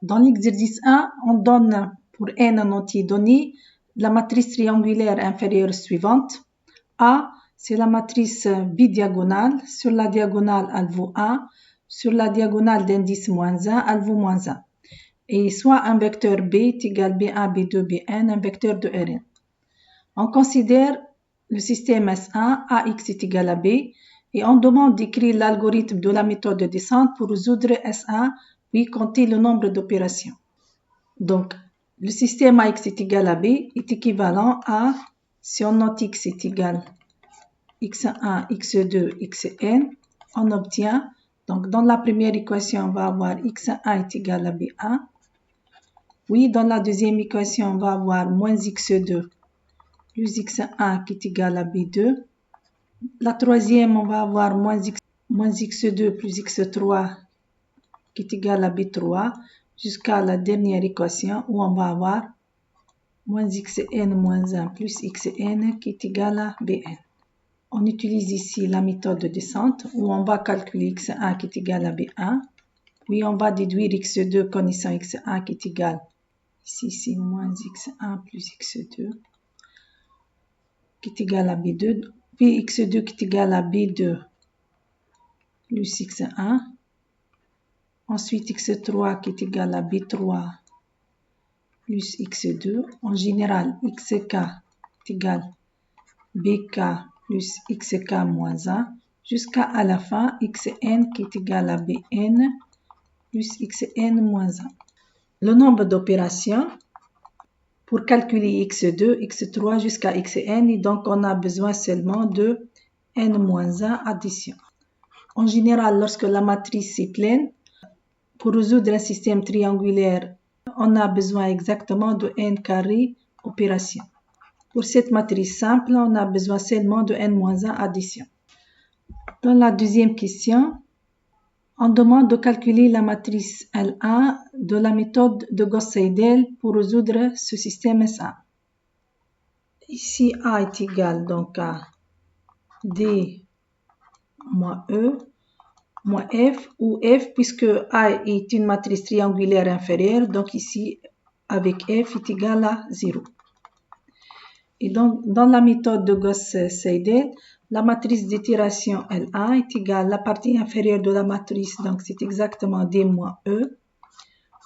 Dans l'exercice 1, on donne pour n un entier donné la matrice triangulaire inférieure suivante. A, c'est la matrice bidiagonale. Sur la diagonale, elle vaut 1. Sur la diagonale d'indice moins 1, elle vaut moins 1. Et soit un vecteur B est égal B1, B2, Bn, un vecteur de Rn. On considère le système S1, AX est égal à B, et on demande d'écrire l'algorithme de la méthode de descente pour résoudre S1, puis compter le nombre d'opérations. Donc, le système AX est égal à B est équivalent à, si on note X est égal x1, x2, xn, on obtient, donc dans la première équation, on va avoir x1 est égal à b1. Puis, dans la deuxième équation, on va avoir moins x2 plus x1 qui est égal à b2. La troisième, on va avoir moins x2 plus x3 qui est égal à b3, jusqu'à la dernière équation où on va avoir moins xn moins 1 plus xn qui est égal à bn. On utilise ici la méthode de descente où on va calculer x1 qui est égal à b1. Puis on va déduire x2 connaissant x1 qui est égal, ici c'est moins x1 plus x2 qui est égal à b2. Puis x2 qui est égal à b2 plus x1. Ensuite x3 qui est égal à b3 plus x2. En général, xk est égal à bk plus xk moins 1, jusqu'à la fin, xn qui est égal à bn plus xn moins 1. Le nombre d'opérations pour calculer x2, x3 jusqu'à xn, et donc on a besoin seulement de n-1 addition. En général, lorsque la matrice est pleine, pour résoudre un système triangulaire, on a besoin exactement de n carré opération. Pour cette matrice simple, on a besoin seulement de n-1 addition. Dans la deuxième question, on demande de calculer la matrice L1 de la méthode de Gauss-Seidel pour résoudre ce système S1. Ici, A est égal donc à D moins E moins F, où F, puisque A est une matrice triangulaire inférieure, donc ici, avec F est égal à 0. Et donc, dans la méthode de Gauss-Seidel, la matrice d'itération L1 est égale à la partie inférieure de la matrice, donc c'est exactement D moins E,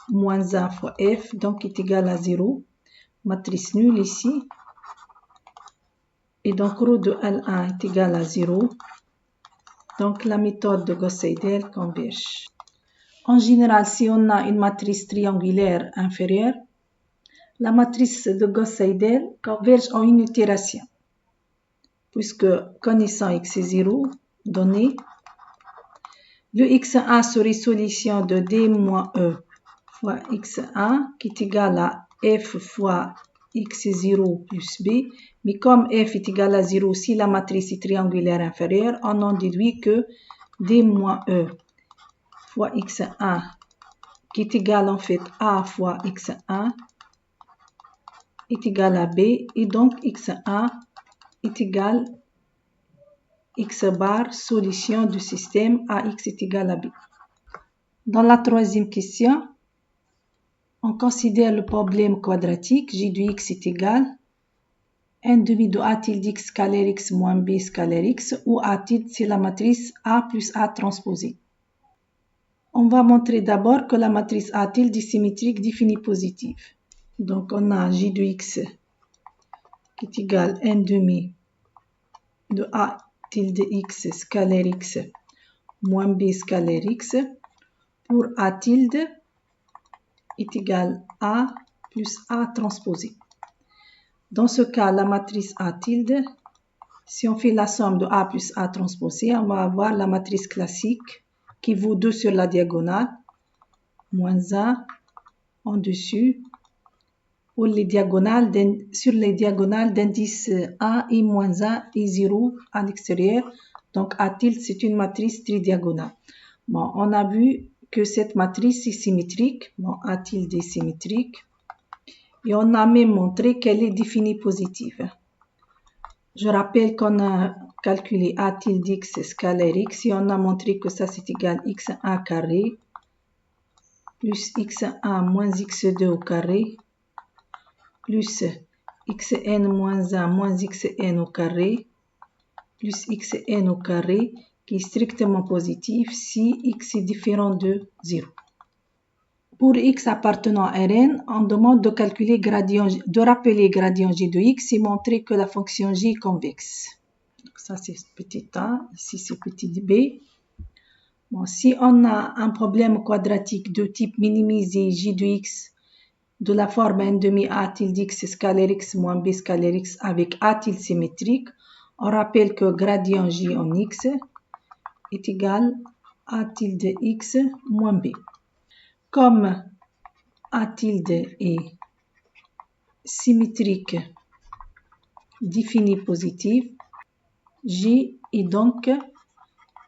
moins 1 fois F, donc est égal à 0. Matrice nulle ici. Et donc, ρ de L1 est égal à 0. Donc, la méthode de Gauss-Seidel converge. En général, si on a une matrice triangulaire inférieure, la matrice de Gauss-Seidel converge en une itération. Puisque connaissant x0 donné, le x1 serait solution de d moins e fois x1 qui est égal à f fois x0 plus b. Mais comme f est égal à 0, si la matrice est triangulaire inférieure, on en déduit que d moins e fois x1 qui est égal en fait a fois x1 est égal à b, et donc x1 est égal x bar, solution du système AX est égal à B. Dans la troisième question, on considère le problème quadratique. J de x est égal à n demi de a tilde x scalaire x moins b scalaire x, où a tilde c'est la matrice A plus A transposée. On va montrer d'abord que la matrice A tilde est symétrique définie positive. Donc on a J de x qui est égal à n demi de A tilde x scalaire x moins b scalaire x pour A tilde est égal à A plus A transposé. Dans ce cas, la matrice A tilde, si on fait la somme de A plus A transposé, on va avoir la matrice classique qui vaut 2 sur la diagonale, moins 1 en dessus, pour les diagonales sur les diagonales d'indice 1 et moins 1 et 0 à l'extérieur. Donc A tilde, c'est une matrice tridiagonale. Bon, on a vu que cette matrice est symétrique. Bon, A tilde est symétrique. Et on a même montré qu'elle est définie positive. Je rappelle qu'on a calculé A tilde x scalaire x et on a montré que ça c'est égal à x1 carré plus x1 moins x2 au carré plus xn moins 1 moins xn au carré plus xn au carré qui est strictement positif si x est différent de 0. Pour x appartenant à Rn, on demande de calculer de rappeler gradient g de x et montrer que la fonction j est convexe. Donc ça c'est petit a, ici c'est petit b. Bon, si on a un problème quadratique de type minimiser j de x de la forme 1 demi a tilde x scalaire x moins b scalaire x avec a tilde symétrique, on rappelle que gradient j en x est égal à a tilde x moins b. Comme a tilde est symétrique définie positive, j est donc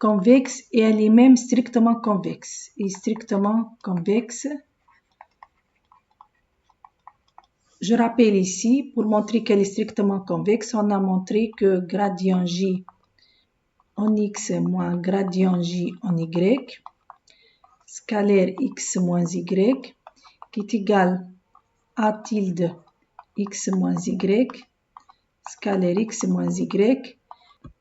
convexe et elle est même strictement convexe. Et strictement convexe, je rappelle ici, pour montrer qu'elle est strictement convexe, on a montré que gradient j en x moins gradient j en y, scalaire x moins y, qui est égal à tilde x moins y, scalaire x moins y,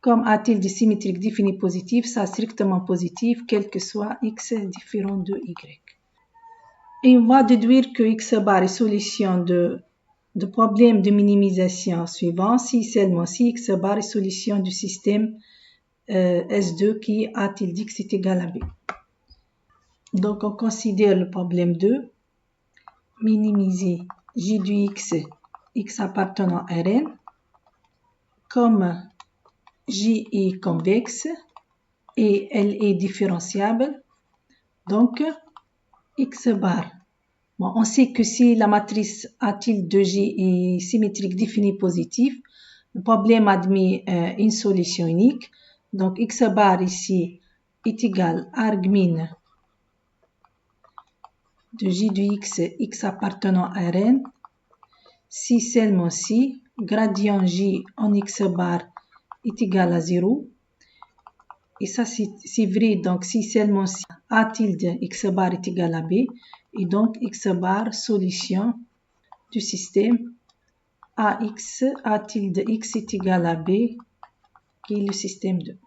comme a tilde symétrique définie positive, ça strictement positif, quel que soit x différent de y. Et on va déduire que x bar est solution de problème de minimisation suivant, si seulement si x bar est solution du système S2 qui est a tilde x est égal à b. Donc on considère le problème 2, minimiser j du x appartenant à Rn, comme j est convexe et elle est différenciable, donc x bar. Bon, on sait que si la matrice A tilde de j est symétrique définie positive, le problème admet une solution unique. Donc x bar ici est égal à argmin de j de x appartenant à Rn, si seulement si gradient j en x bar est égal à 0. Et ça c'est vrai, donc si seulement si a tilde x bar est égal à b, et donc x bar solution du système ax a tilde x est égal à b, qui est le système 2.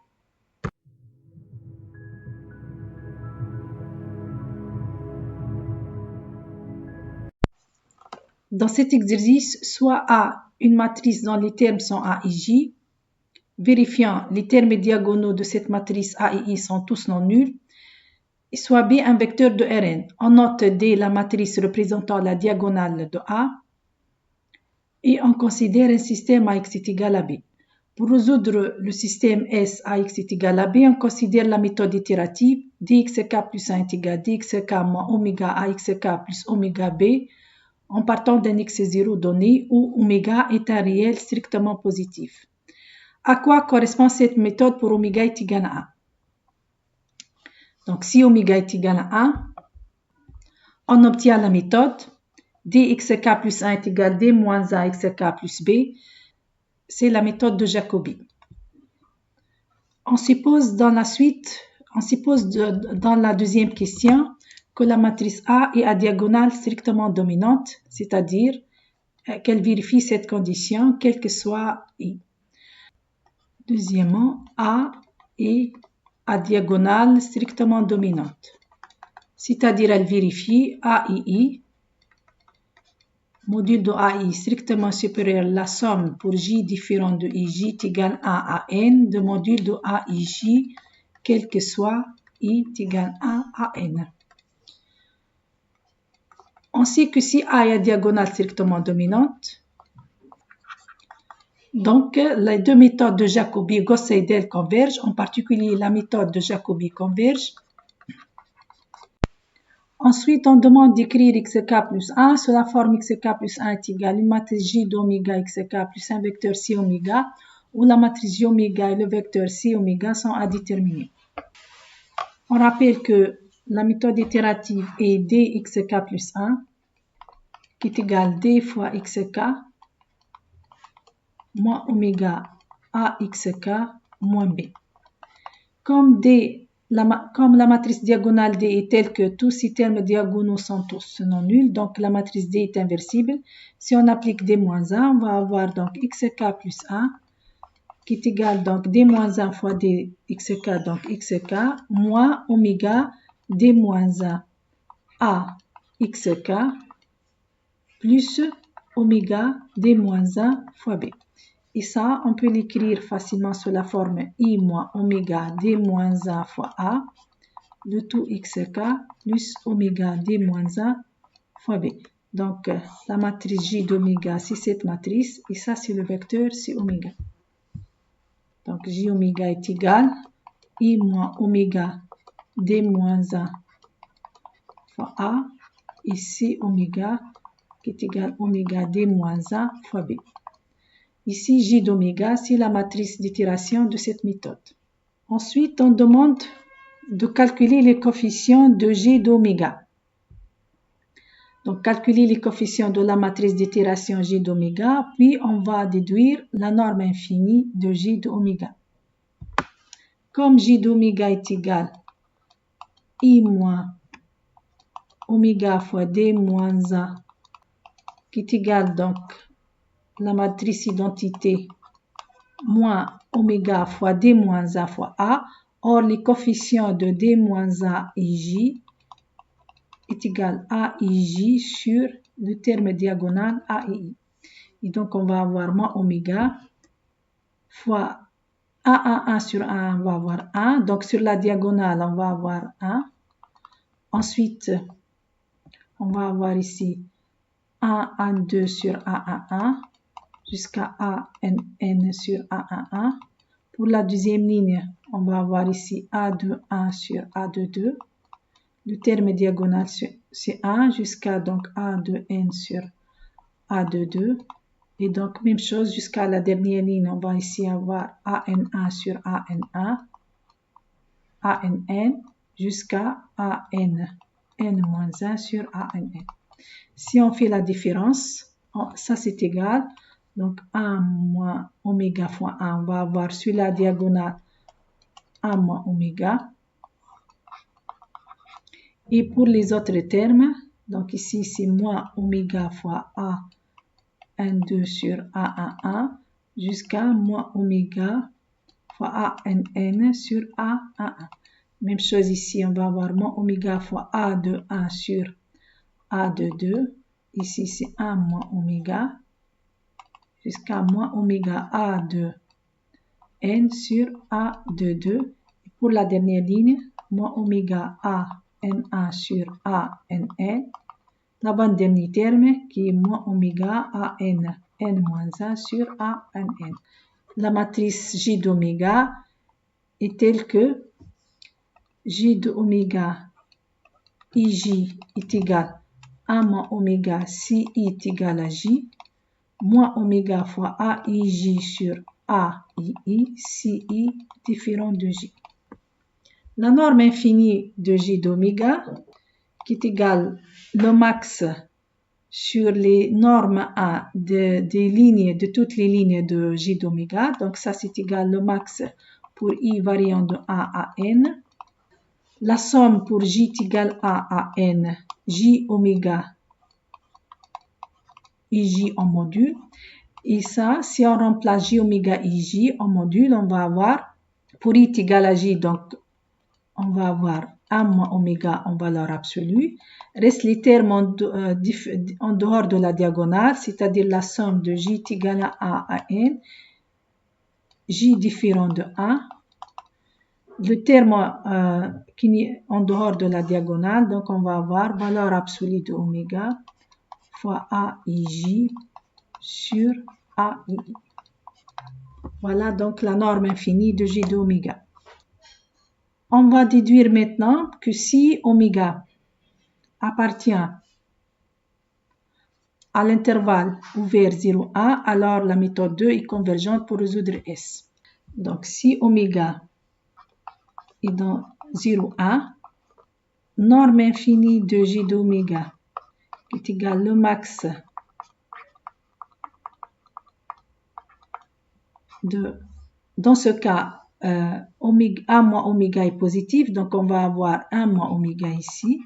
Dans cet exercice, soit A, une matrice dont les termes sont A et J, vérifiant les termes diagonaux de cette matrice A et I sont tous non nuls, et soit B, un vecteur de Rn. On note D, la matrice représentant la diagonale de A, et on considère un système AX est égal à B. Pour résoudre le système S AX est égal à B, on considère la méthode itérative dxk plus 1 est égal à dxk moins oméga AXK plus oméga B, en partant d'un x0 donné où oméga est un réel strictement positif. À quoi correspond cette méthode pour oméga est égal à 1? Donc, si oméga est égal à 1, on obtient la méthode dxk plus 1 est égal à d moins 1 xk plus b. C'est la méthode de Jacobi. On suppose dans la suite, dans la deuxième question, que la matrice A est à diagonale strictement dominante, c'est-à-dire qu'elle vérifie cette condition, quel que soit I. Deuxièmement, A est à diagonale strictement dominante, c'est-à-dire elle vérifie A et I, module de A et I strictement supérieur à la somme pour J différent de IJ est égal à N de module de A et J, quel que soit I est égal à N. On sait que si A est à diagonale strictement dominante, donc les deux méthodes de Jacobi et Gauss-Seidel convergent, en particulier la méthode de Jacobi converge. Ensuite, on demande d'écrire xk plus 1 sous la forme xk plus 1 est égal à une matrice J d'oméga xk plus un vecteur c oméga, où la matrice J oméga et le vecteur c oméga sont à déterminer. On rappelle que la méthode itérative est dxk plus 1, qui est égal à d fois xk moins oméga axk moins b. Comme d, comme la matrice diagonale D est telle que tous ces termes diagonaux sont tous non nuls, donc la matrice D est inversible. Si on applique D-1, on va avoir donc xk plus 1 qui est égal donc D-1 fois D xk, donc xk, moins oméga D-1 A xk plus oméga D-1 fois B. Et ça, on peut l'écrire facilement sous la forme I moins oméga D-1 fois A, de tout xk plus oméga D-1 fois B. Donc, la matrice J d'oméga, c'est cette matrice, et ça, c'est le vecteur C oméga. Donc, J oméga est égal I moins oméga D-1 fois A, et C oméga qui est égal oméga D-1 fois B. Ici, J d'oméga, c'est la matrice d'itération de cette méthode. Ensuite, on demande de calculer les coefficients de J d'oméga. Donc, calculer les coefficients de la matrice d'itération J d'oméga, puis on va déduire la norme infinie de J d'oméga. Comme J d'oméga est égal I moins oméga fois D moins A, qui est égal donc la matrice identité moins oméga fois D moins A fois A. Or, les coefficients de D moins A et J est égal à IJ sur le terme diagonal A et I. Et donc, on va avoir moins oméga fois A1 sur A1, on va avoir 1. Donc, sur la diagonale, on va avoir 1. Ensuite, on va avoir ici 1, 1, 2 sur A1, jusqu'à AN sur A11. Pour la deuxième ligne, on va avoir ici A21 sur A22. Le terme diagonal, c'est 1 jusqu'à donc A2N sur A22. Et donc, même chose jusqu'à la dernière ligne, on va ici avoir AN1 sur AN1, ANN, jusqu'à AN, N-1 sur ANN. Si on fait la différence, ça c'est égal. Donc, 1 moins oméga fois 1, on va avoir sur la diagonale 1 moins oméga. Et pour les autres termes, donc ici c'est moins oméga fois A, N2 sur A11, jusqu'à moins oméga fois ANN sur A11. Même chose ici, on va avoir moins oméga fois A21 sur A22. Ici c'est 1 moins oméga, jusqu'à moins oméga A de N sur A de 2. Et pour la dernière ligne, moins oméga A N1 sur A NN. L'avant-dernier terme qui est moins oméga A N N-1 sur A NN. La matrice J d'oméga est telle que J de oméga IJ est égal à moins oméga CI est égal à J, moins oméga fois AIJ sur AII, CI différent de J. La norme infinie de J d'oméga, qui est égale le max sur les normes A des lignes, de toutes les lignes de J d'oméga. Donc ça, c'est égal le max pour I variant de A à N. La somme pour J est égale à N, J oméga IJ en module. Et ça, si on remplace J oméga IJ en module, on va avoir, pour I est égal à J, donc on va avoir 1 moins oméga en valeur absolue. Reste les termes en dehors de la diagonale, c'est-à-dire la somme de J est égale à N, J différent de 1. Le terme qui est en dehors de la diagonale, donc on va avoir valeur absolue de oméga fois AIJ sur AII. Voilà donc la norme infinie de J d'oméga. On va déduire maintenant que si oméga appartient à l'intervalle ouvert 0,1, alors la méthode 2 est convergente pour résoudre S. Donc si oméga est dans 0,1, norme infinie de J d'oméga est égale le max de, dans ce cas, oméga, 1 moins oméga est positif, donc on va avoir 1 moins oméga ici,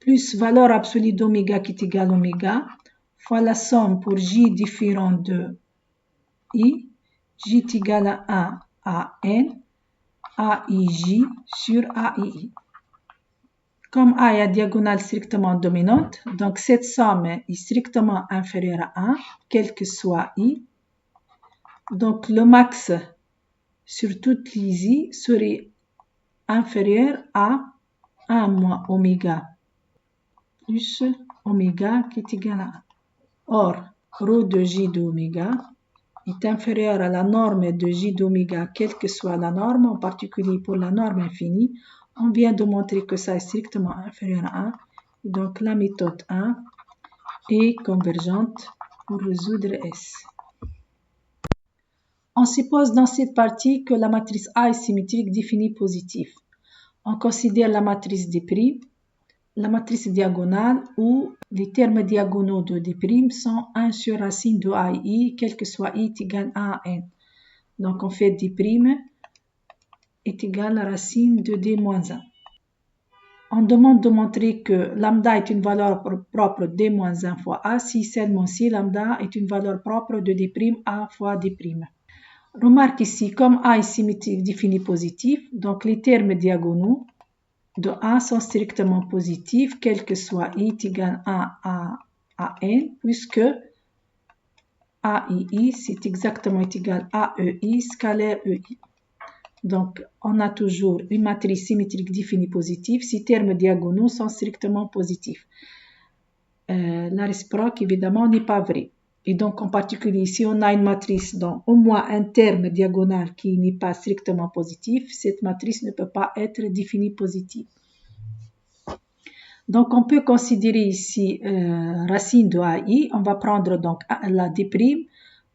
plus valeur absolue d'oméga qui est égale à oméga, fois la somme pour j différent de i, j est égal à 1 à n, aij sur aii. Comme a est à diagonale strictement dominante, donc cette somme est strictement inférieure à 1, quel que soit i. Donc le max sur toutes les i serait inférieur à 1 moins oméga plus oméga qui est égal à 1. Or, rho de j d'oméga est inférieur à la norme de j d'oméga, quelle que soit la norme, en particulier pour la norme infinie. On vient de montrer que ça est strictement inférieur à 1. Donc la méthode 1 est convergente pour résoudre S. On suppose dans cette partie que la matrice A est symétrique définie positive. On considère la matrice D', la matrice diagonale où les termes diagonaux de D' sont 1 sur racine de A et I, quel que soit I est égal à N. Donc on fait D' est égal à racine de D moins 1. On demande de montrer que lambda est une valeur propre de D moins 1 fois A si seulement si lambda est une valeur propre de D' A fois D'. Remarque ici, comme A est symétrique défini positif, donc les termes diagonaux de A sont strictement positifs, quel que soit I est égal à N, puisque A et I, c'est exactement égal à EI, scalaire EI. Donc, on a toujours une matrice symétrique définie positive. Ces termes diagonaux sont strictement positifs. La réciproque, évidemment, n'est pas vraie. Et donc, en particulier, si on a une matrice dont au moins un terme diagonal qui n'est pas strictement positif, cette matrice ne peut pas être définie positive. Donc, on peut considérer ici racine de AI. On va prendre donc la D',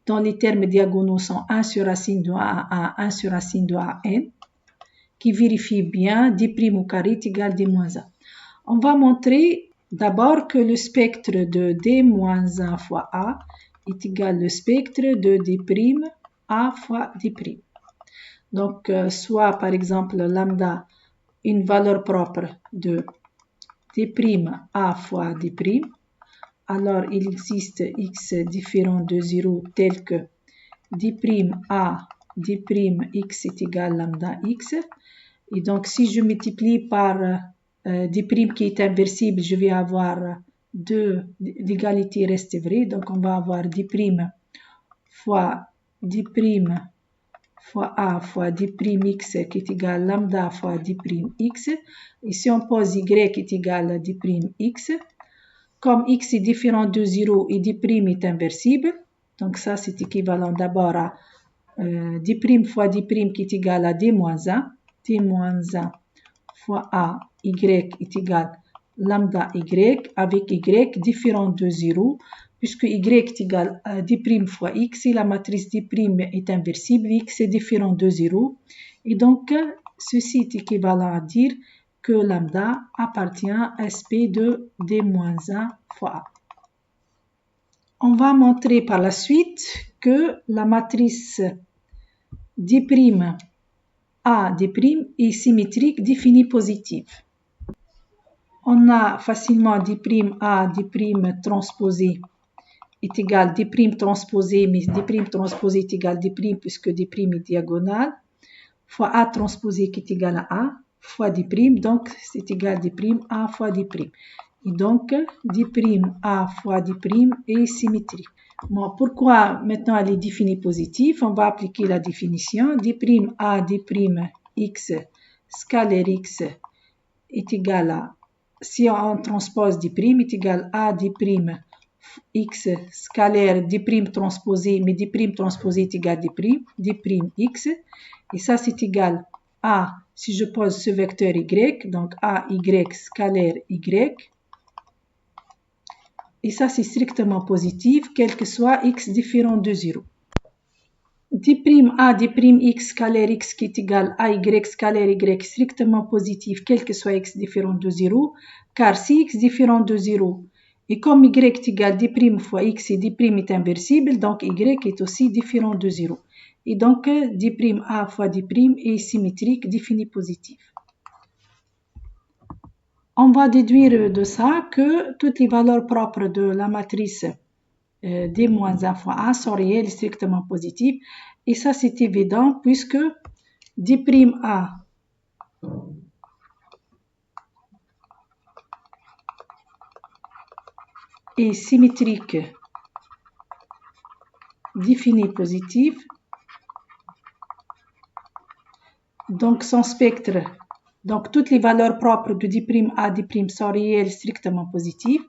dont les termes diagonaux sont 1 sur racine de A à 1 sur racine de AN, qui vérifie bien D' au carré est égal à D moins 1. On va montrer d'abord que le spectre de D moins 1 fois A est égal au spectre de D' A fois D'. Donc, soit par exemple lambda, une valeur propre de D' A fois D', alors il existe x différent de 0 tel que D' A D' x est égal à lambda x. Et donc, si je multiplie par D' qui est inversible, je vais avoir l'égalité reste vraie. Donc, on va avoir D' fois D' fois A fois D' x qui est égal à lambda fois D' x. Et si on pose y est égal à D' x, comme x est différent de 0 et D' est inversible, donc ça c'est équivalent d'abord à D' fois D' qui est égal à D moins 1. D moins 1 fois A, y est égal à lambda y, avec y différent de 0, puisque y est égal à D' fois x, et la matrice D' est inversible, x est différent de 0. Et donc, ceci est équivalent à dire que lambda appartient à SP de D moins 1 fois A. On va montrer par la suite que la matrice D' A D' est symétrique définie positive. On a facilement D' A D' transposé est égal à D' transposé, mais D' transposé est égal à D' puisque D' est diagonale, fois A transposé qui est égal à A, fois D', donc c'est égal à D' A fois D'. Et donc, D' A fois D' est symétrique. Bon, pourquoi maintenant elle est définie positive? On va appliquer la définition. D' A D' x scalaire x est égal à, si on transpose D' est égal à D' x scalaire D' transposé, mais D' transposé est égal à D' x. Et ça c'est égal à, si je pose ce vecteur y, donc AY scalaire y. Et ça, c'est strictement positif, quel que soit x différent de 0. D' A D' x scalaire x qui est égal à y scalaire y strictement positif, quel que soit x différent de 0, car si x différent de 0, et comme y est égal à D' fois x et D' est inversible, donc y est aussi différent de 0. et donc d'A fois d'I' est symétrique, défini positif. On va déduire de ça que toutes les valeurs propres de la matrice D-1 fois A sont réelles et strictement positives. Et ça, c'est évident puisque d'A est symétrique, défini positif. Donc, son spectre, donc toutes les valeurs propres de d'A' d'I' sont réelles strictement positives.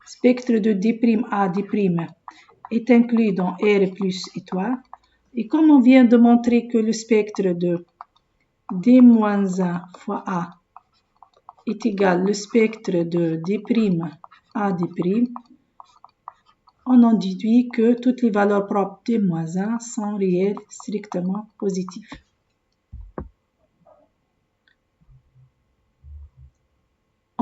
Spectre de d'A' d'I' est inclus dans R plus étoile. Et comme on vient de montrer que le spectre de D-1 fois A est égal au spectre de d'A' d'I', on en déduit que toutes les valeurs propres de D-1 sont réelles strictement positives.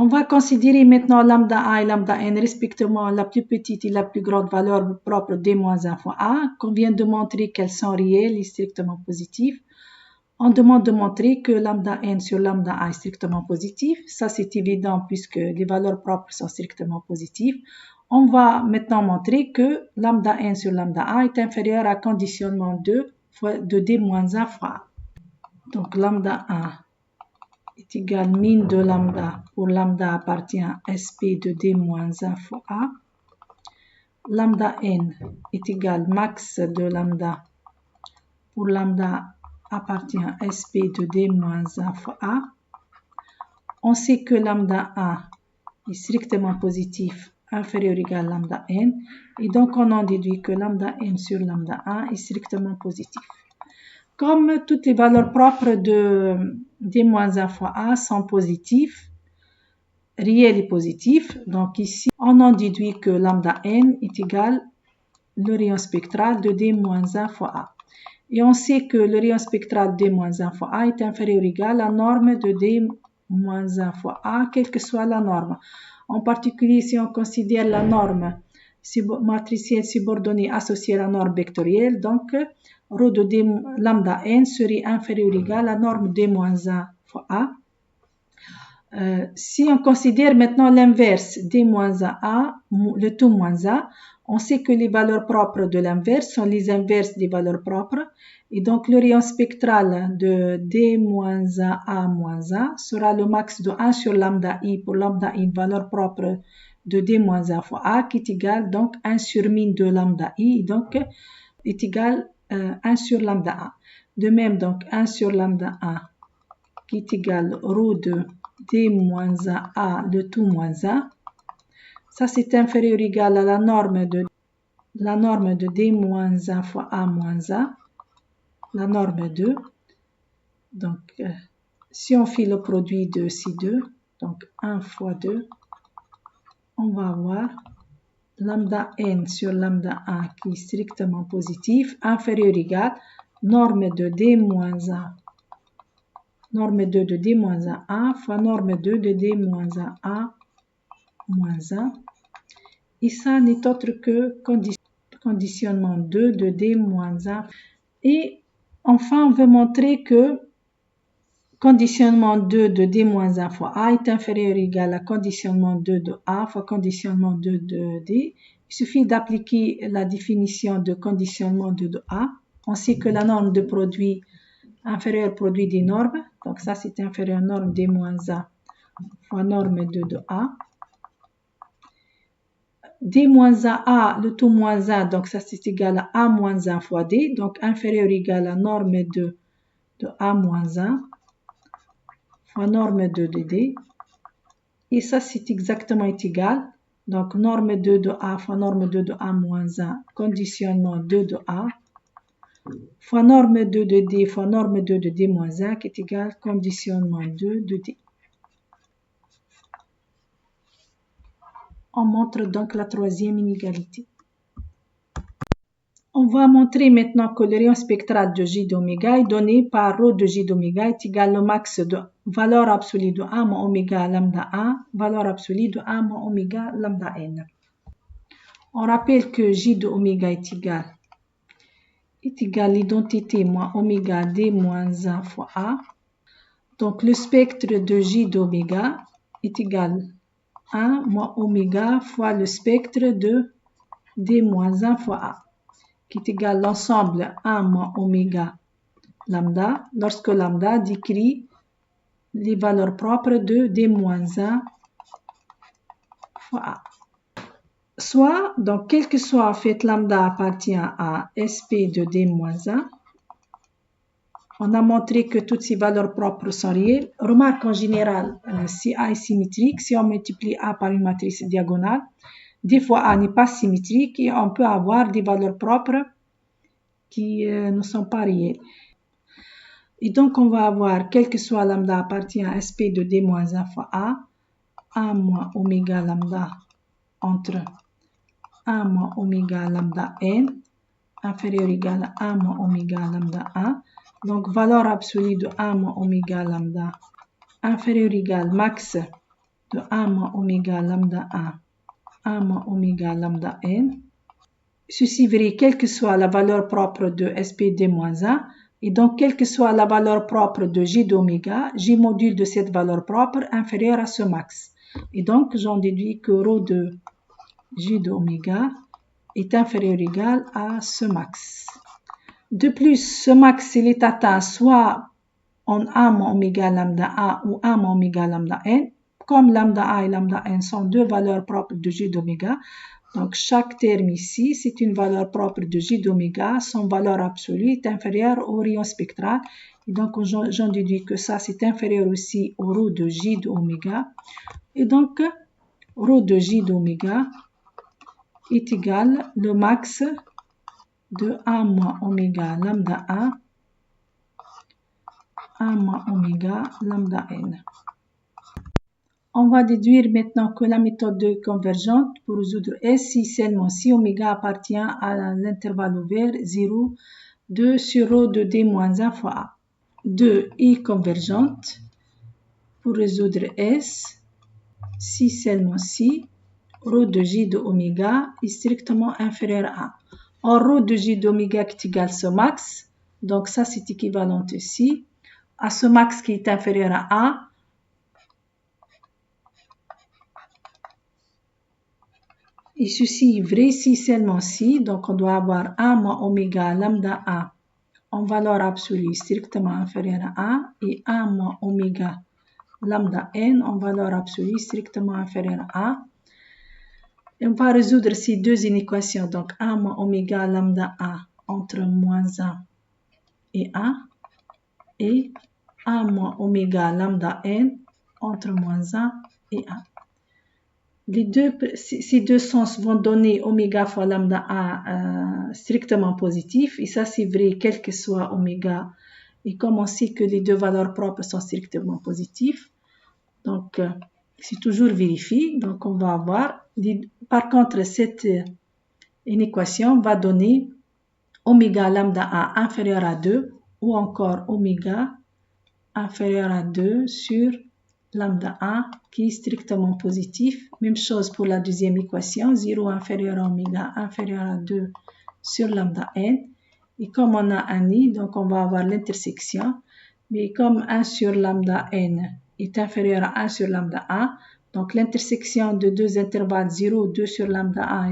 On va considérer maintenant lambda A et lambda n respectivement la plus petite et la plus grande valeur propre D-1 fois A, qu'on vient de montrer qu'elles sont réelles et strictement positives. On demande de montrer que lambda n sur lambda A est strictement positif. Ça, c'est évident puisque les valeurs propres sont strictement positives. On va maintenant montrer que lambda n sur lambda A est inférieur à conditionnement 2 de D-1 fois A. Donc, lambda A est égal min de lambda pour lambda appartient à SP de D-1 fois A. Lambda n est égal max de lambda pour lambda appartient à SP de D-1 fois A. On sait que lambda A est strictement positif inférieur ou égal à lambda n et donc on en déduit que lambda n sur lambda A est strictement positif. Comme toutes les valeurs propres de D-1 fois A sont positives, réelles et positives, donc ici on en déduit que lambda n est égal au rayon spectral de D-1 fois A. Et on sait que le rayon spectral de D-1 fois A est inférieur ou égal à la norme de D-1 fois A, quelle que soit la norme. En particulier, si on considère la norme matricielle subordonnée associée à la norme vectorielle, donc ρ de D lambda n serait inférieur ou égal à la norme D-1 fois A. Si on considère maintenant l'inverse D-A, le tout moins A, on sait que les valeurs propres de l'inverse sont les inverses des valeurs propres. Et donc, le rayon spectral de D-A-A sera le max de 1 sur lambda I pour lambda I, une valeur propre de D-A fois A, qui est égal donc 1 sur min de lambda I, donc est égal 1 sur lambda A. De même, donc 1 sur lambda A, qui est égal ρ de D-A, le tout moins A. Ça, c'est inférieur ou égal à la norme de D-1 fois A moins A, la norme 2. Donc, si on fait le produit de ces deux, donc 1 fois 2, on va avoir lambda n sur lambda A qui est strictement positif, inférieur ou égal, norme de D-A, norme 2 de D-A fois norme 2 de D-A moins 1. Et ça n'est autre que conditionnement 2 de D-A. Et enfin, on veut montrer que conditionnement 2 de D-1 fois A est inférieur ou égal à conditionnement 2 de A fois conditionnement 2 de D. Il suffit d'appliquer la définition de conditionnement 2 de A. On sait que la norme de produit inférieur produit des normes. Donc ça, c'est inférieur norme D-A fois norme 2 de A. D-A, le tout moins 1, donc ça c'est égal à A moins 1 fois D, donc inférieur ou égal à norme 2 de A moins 1 fois norme 2 de D. Et ça c'est exactement égal, donc norme 2 de A fois norme 2 de A moins 1, conditionnement 2 de A, fois norme 2 de D fois norme 2 de D moins 1, qui est égal conditionnement 2 de D. On montre donc la troisième inégalité. On va montrer maintenant que le rayon spectral de J d'oméga est donné par ρ de J d'oméga est égal au max de valeur absolue de 1 moins oméga lambda 1, valeur absolue de 1 moins oméga lambda n. On rappelle que J de oméga est égal est égal à l'identité moins oméga d moins 1 fois A. Donc, le spectre de J d'oméga est égal à 1 moins oméga fois le spectre de d moins 1 fois A, qui est égal à l'ensemble 1 moins oméga lambda, lorsque lambda décrit les valeurs propres de d moins 1 fois A. Soit, donc, quel que soit en fait lambda appartient à SP de d moins 1, on a montré que toutes ces valeurs propres sont réelles. Remarque en général, si A est symétrique, si on multiplie A par une matrice diagonale, des fois A n'est pas symétrique et on peut avoir des valeurs propres qui ne sont pas réelles. Et donc, on va avoir, quel que soit lambda appartient à SP de d moins 1 fois A, 1 moins oméga lambda entre 1 moins oméga lambda n, inférieur ou égal à 1 moins oméga lambda 1. Donc, valeur absolue de 1 moins oméga lambda inférieur ou égal max de 1 moins oméga lambda 1, 1 moins oméga lambda n. Ceci varie quelle que soit la valeur propre de SPD-1. Et donc, quelle que soit la valeur propre de J d'oméga, J module de cette valeur propre inférieure à ce max. Et donc, j'en déduis que ρ de J d'oméga est inférieur ou égal à ce max. De plus, ce max, il est atteint soit en 1 moins oméga lambda A ou 1 moins oméga lambda n. Comme lambda A et lambda n sont deux valeurs propres de J d'oméga, donc chaque terme ici, c'est une valeur propre de J d'oméga. Son valeur absolue est inférieure au rayon spectral. Et donc, j'en déduis que ça, c'est inférieur aussi au ρ de J d'oméga. Et donc, ρ de J d'oméga est égal le max de 1 moins oméga lambda 1 moins oméga lambda n. On va déduire maintenant que la méthode de convergente pour résoudre S si seulement si oméga appartient à l'intervalle ouvert 0, 2 sur ρ de d moins 1 fois A. 2 est convergente pour résoudre S si seulement si ρ de J de oméga est strictement inférieur à A. Or, ρ de J d'oméga qui est égal à ce max, donc ça c'est équivalent ici, à ce max qui est inférieur à A. Et ceci est vrai si seulement si, donc on doit avoir 1 moins oméga lambda A en valeur absolue strictement inférieure à A et 1 moins oméga lambda n en valeur absolue strictement inférieure à A. Et on va résoudre ces deux inéquations, donc 1 moins oméga lambda A entre moins 1 et 1 et 1 moins oméga lambda n entre moins 1 et 1. Ces deux sens vont donner oméga fois lambda A strictement positif. Et ça, c'est vrai quel que soit oméga. Et comme on sait que les deux valeurs propres sont strictement positives, donc c'est toujours vérifié. Donc on va avoir, par contre, cette inéquation va donner oméga lambda A inférieur à 2 ou encore oméga inférieur à 2 sur lambda 1 qui est strictement positif. Même chose pour la deuxième équation, 0 inférieur à oméga inférieur à 2 sur lambda n. Et comme on a un i, donc on va avoir l'intersection. Mais comme 1 sur lambda n est inférieur à 1 sur lambda 1, donc l'intersection de deux intervalles 0, 2 sur lambda 1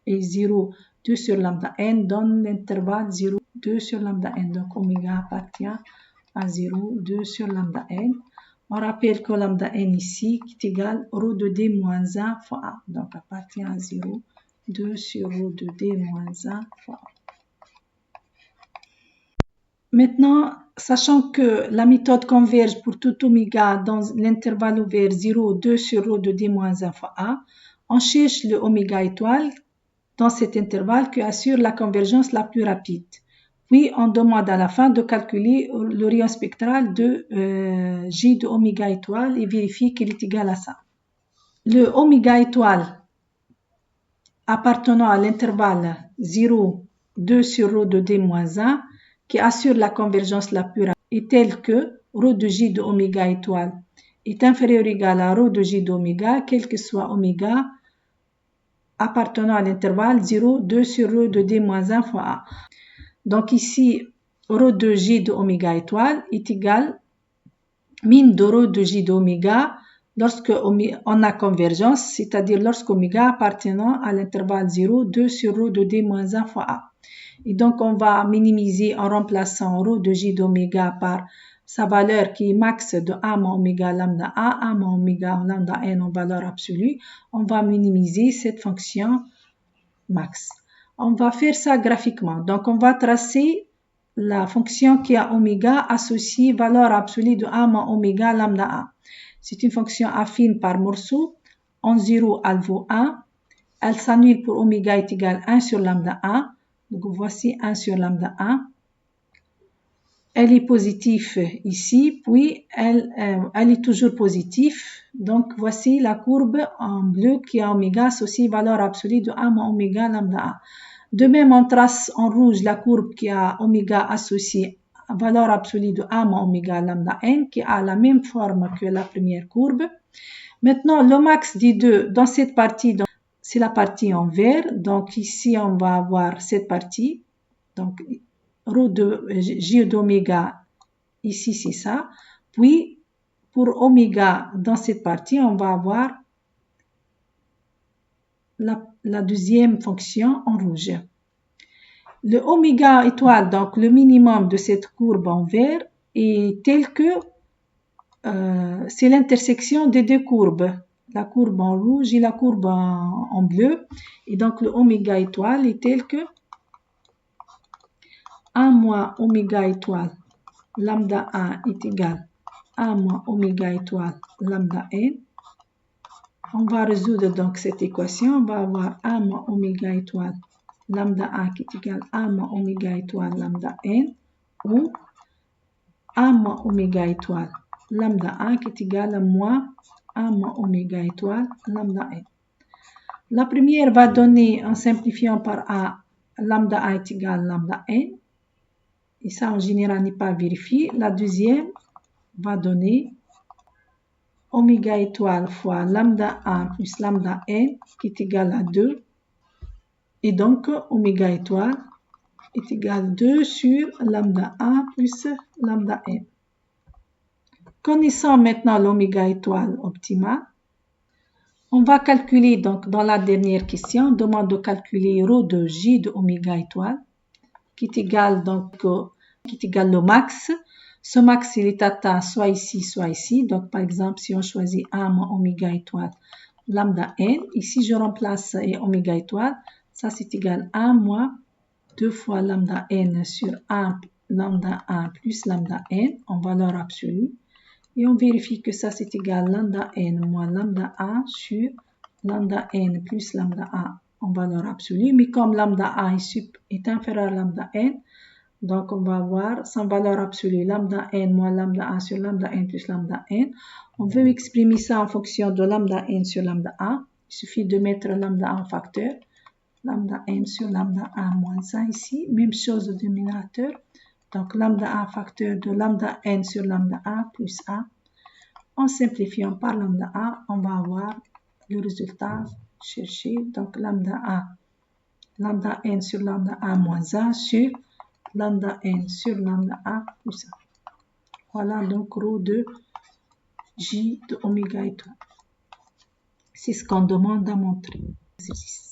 et 0, 2 sur lambda n donne l'intervalle 0, 2 sur lambda n. Donc oméga appartient à 0, 2 sur lambda n. On rappelle que lambda n ici est égal à ρ de d moins 1 fois A. Donc appartient à 0, 2 sur ρ de d moins 1 fois A. Maintenant, sachant que la méthode converge pour tout oméga dans l'intervalle ouvert 0, 2 sur ρ de d moins 1 fois A, on cherche le oméga étoile dans cet intervalle qui assure la convergence la plus rapide. Puis, on demande à la fin de calculer le rayon spectral de J de oméga étoile et vérifier qu'il est égal à ça. Le oméga étoile appartenant à l'intervalle 0, 2 sur ρ de d moins 1 qui assure la convergence la plus rapide est tel que ρ de J de oméga étoile est inférieur ou égal à ρ de J d'oméga, quel que soit oméga appartenant à l'intervalle 0, 2 sur ρ de d moins 1 fois A. Donc ici, ρ de J de oméga étoile est égal min de ρ de J de oméga lorsque on a convergence, c'est-à-dire lorsque oméga appartenant à l'intervalle 0, 2 sur ρ de d moins 1 fois A. Et donc, on va minimiser en remplaçant ρ de J d'oméga par sa valeur qui est max de A moins oméga lambda A moins oméga lambda n en valeur absolue. On va minimiser cette fonction max. On va faire ça graphiquement. Donc, on va tracer la fonction qui a oméga associée valeur absolue de A moins oméga lambda A. C'est une fonction affine par morceau. En 0, elle vaut 1. Elle s'annule pour oméga est égal à 1 sur lambda A. Donc, voici 1 sur lambda 1. Elle est positive ici, puis elle est toujours positive. Donc, voici la courbe en bleu qui a oméga associée valeur absolue de A moins oméga lambda A. De même, on trace en rouge la courbe qui a oméga associée valeur absolue de A moins oméga lambda n, qui a la même forme que la première courbe. Maintenant, le max des deux dans cette partie, c'est la partie en vert. Donc, ici, on va avoir cette partie. Donc, ρ de J d'oméga, ici, c'est ça. Puis, pour oméga, dans cette partie, on va avoir la deuxième fonction en rouge. Le oméga étoile, donc le minimum de cette courbe en vert, est tel que c'est l'intersection des deux courbes, la courbe en rouge et la courbe en bleu. Et donc le oméga étoile est tel que 1 moins oméga étoile lambda 1 est égal à 1 moins oméga étoile lambda n. On va résoudre donc cette équation. On va avoir 1 moins oméga étoile lambda 1 qui est égal à 1 moins oméga étoile lambda n ou 1 moins oméga étoile lambda 1 qui est égal à moins 1 moins oméga étoile lambda n. La première va donner, en simplifiant par A, lambda 1 est égal à lambda n. Et ça, en général, n'est pas vérifié. La deuxième va donner oméga étoile fois lambda 1 plus lambda n qui est égal à 2. Et donc, oméga étoile est égal à 2 sur lambda 1 plus lambda n. Connaissant maintenant l'oméga étoile optimale, on va calculer, donc dans la dernière question, on demande de calculer ρ de J de oméga étoile, qui est égal au max. Ce max, il est atteint soit ici, soit ici. Donc, par exemple, si on choisit 1 moins oméga étoile lambda n, ici je remplace oméga étoile, ça c'est égal à 1 moins 2 fois lambda n sur 1 lambda 1 plus lambda n en valeur absolue. Et on vérifie que ça c'est égal à lambda n moins lambda 1 sur lambda n plus lambda 1 en valeur absolue. Mais comme lambda 1 est inférieur à lambda n, donc on va avoir sans valeur absolue lambda n moins lambda 1 sur lambda n plus lambda n. On veut exprimer ça en fonction de lambda n sur lambda 1. Il suffit de mettre lambda 1 en facteur. Lambda n sur lambda 1 moins 1 ici. Même chose au dénominateur. Donc lambda 1 facteur de lambda n sur lambda 1 plus 1. En simplifiant par lambda 1, on va avoir le résultat cherché. Donc lambda n sur lambda 1 moins 1 sur lambda n sur lambda 1 plus 1. Voilà donc ρ de J de oméga étoile. C'est ce qu'on demande à montrer. Exercice.